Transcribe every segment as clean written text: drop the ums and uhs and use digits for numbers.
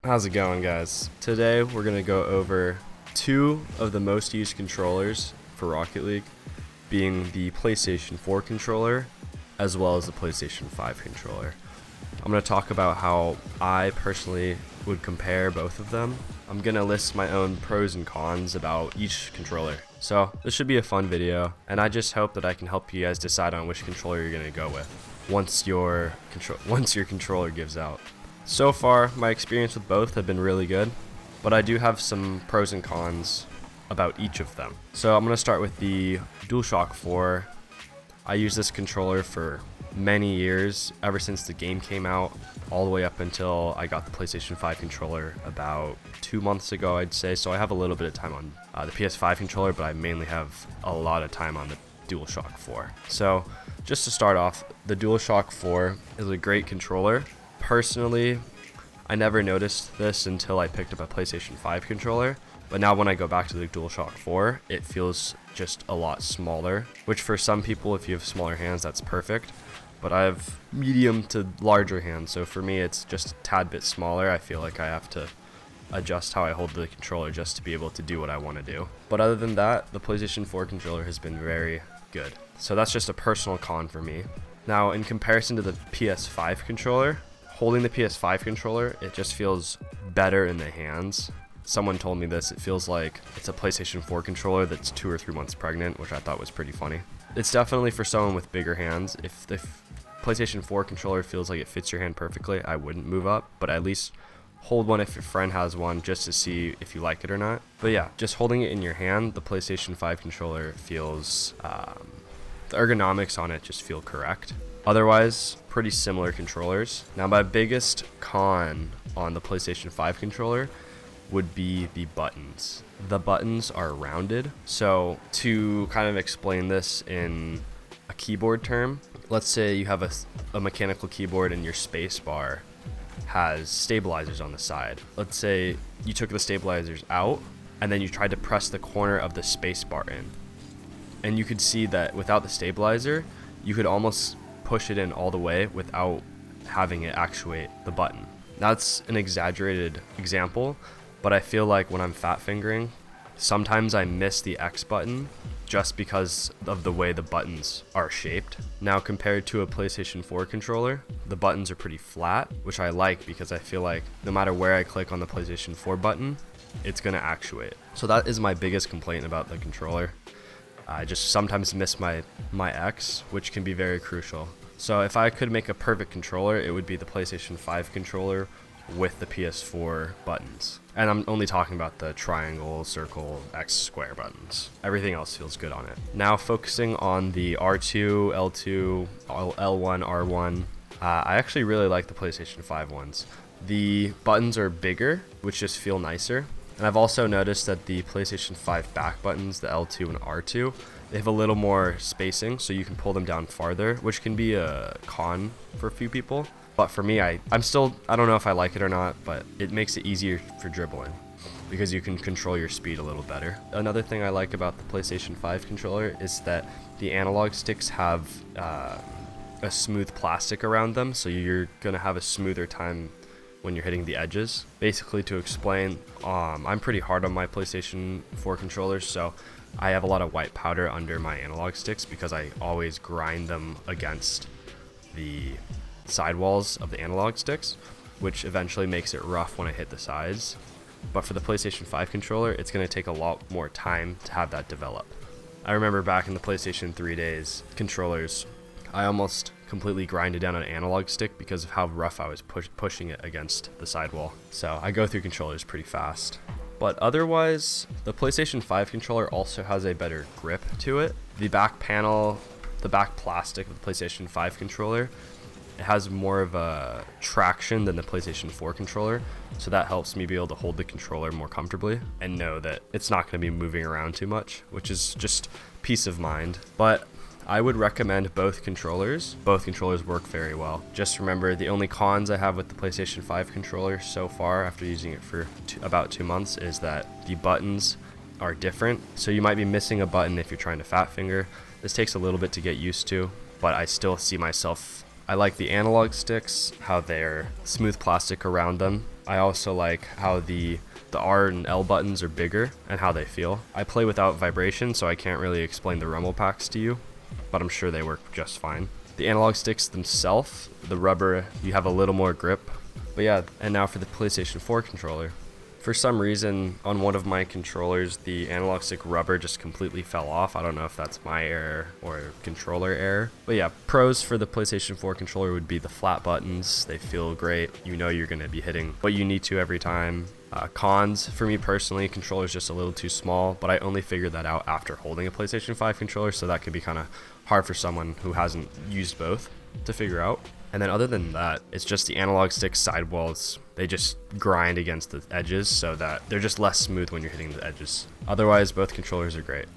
How's it going, guys? Today we're going to go over two of the most used controllers for Rocket League, being the PlayStation 4 controller as well as the PlayStation 5 controller. I'm going to talk about how I personally would compare both of them. I'm going to list my own pros and cons about each controller. So this should be a fun video, and I just hope that I can help you guys decide on which controller you're going to go with once your controller gives out. So far, my experience with both have been really good, but I do have some pros and cons about each of them. So I'm going to start with the Dualshock 4. I used this controller for many years, ever since the game came out, all the way up until I got the PlayStation 5 controller about 2 months ago, I'd say. So I have a little bit of time on the PS5 controller, but I mainly have a lot of time on the Dualshock 4. So just to start off, the Dualshock 4 is a great controller. Personally, I never noticed this until I picked up a PlayStation 5 controller, but now when I go back to the DualShock 4, it feels just a lot smaller, which for some people, if you have smaller hands, that's perfect, but I have medium to larger hands, so for me it's just a tad bit smaller. I feel like I have to adjust how I hold the controller just to be able to do what I want to do. But other than that, the PlayStation 4 controller has been very good, so that's just a personal con for me. Now, in comparison to the PS5 controller, holding the PS5 controller, it just feels better in the hands. Someone told me this, it feels like it's a PlayStation 4 controller that's 2 or 3 months pregnant, which I thought was pretty funny. It's definitely for someone with bigger hands. If the PlayStation 4 controller feels like it fits your hand perfectly, I wouldn't move up, but at least hold one if your friend has one just to see if you like it or not. But yeah, just holding it in your hand, the PlayStation 5 controller feels, the ergonomics on it just feel correct. Otherwise, pretty similar controllers. Now, my biggest con on the PlayStation 5 controller would be the buttons. The buttons are rounded. So to kind of explain this in a keyboard term, let's say you have a mechanical keyboard and your space bar has stabilizers on the side. Let's say you took the stabilizers out and then you tried to press the corner of the space bar in. And you could see that without the stabilizer, you could almost push it in all the way without having it actuate the button. That's an exaggerated example, but I feel like when I'm fat fingering, sometimes I miss the X button just because of the way the buttons are shaped. Now, compared to a PlayStation 4 controller, the buttons are pretty flat, which I like because I feel like no matter where I click on the PlayStation 4 button, it's gonna actuate. So that is my biggest complaint about the controller. I just sometimes miss my X, which can be very crucial. So if I could make a perfect controller, it would be the PlayStation 5 controller with the PS4 buttons. And I'm only talking about the triangle, circle, X, square buttons. Everything else feels good on it. Now focusing on the R2, L2, L1, R1, I actually really like the PlayStation 5 ones. The buttons are bigger, which just feel nicer. And I've also noticed that the PlayStation 5 back buttons, the L2 and R2, they have a little more spacing, so you can pull them down farther, which can be a con for a few people. But for me, I don't know if I like it or not, but it makes it easier for dribbling because you can control your speed a little better. Another thing I like about the PlayStation 5 controller is that the analog sticks have a smooth plastic around them, so you're gonna have a smoother time when you're hitting the edges. Basically, to explain, I'm pretty hard on my PlayStation 4 controllers, so I have a lot of white powder under my analog sticks because I always grind them against the sidewalls of the analog sticks, which eventually makes it rough when I hit the sides. But for the PlayStation 5 controller, it's going to take a lot more time to have that develop. I remember back in the PlayStation 3 days, controllers, I almost completely grinded down an analog stick because of how rough I was pushing it against the sidewall. So I go through controllers pretty fast. But otherwise, the PlayStation 5 controller also has a better grip to it. The back panel, the back plastic of the PlayStation 5 controller, it has more of a traction than the PlayStation 4 controller, so that helps me be able to hold the controller more comfortably and know that it's not going to be moving around too much, which is just peace of mind. But I would recommend both controllers. Both controllers work very well. Just remember, the only cons I have with the PlayStation 5 controller so far after using it for about 2 months is that the buttons are different. So you might be missing a button if you're trying to fat finger. This takes a little bit to get used to, but I still see myself I like the analog sticks, how they're smooth plastic around them. I also like how the R and L buttons are bigger and how they feel. I play without vibration, so I can't really explain the rumble packs to you, but I'm sure they work just fine. The analog sticks themselves, the rubber, you have a little more grip. But yeah, and now for the PlayStation 4 controller. For some reason, on one of my controllers, the analog stick rubber just completely fell off. I don't know if that's my error or controller error. But yeah, pros for the PlayStation 4 controller would be the flat buttons. They feel great. You know you're going to be hitting what you need to every time. Cons, for me personally, controller's just a little too small, but I only figured that out after holding a PlayStation 5 controller, so that could be kind of hard for someone who hasn't used both to figure out. And then other than that, it's just the analog stick sidewalls. They just grind against the edges so that they're just less smooth when you're hitting the edges. Otherwise, both controllers are great.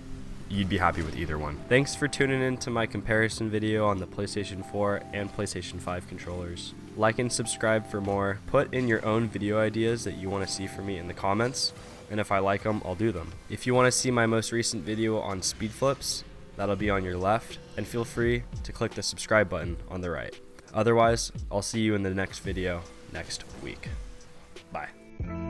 You'd be happy with either one. Thanks for tuning in to my comparison video on the PlayStation 4 and PlayStation 5 controllers. Like and subscribe for more. Put in your own video ideas that you want to see from me in the comments, and if I like them, I'll do them. If you want to see my most recent video on speed flips, that'll be on your left, and feel free to click the subscribe button on the right. Otherwise, I'll see you in the next video next week. Bye.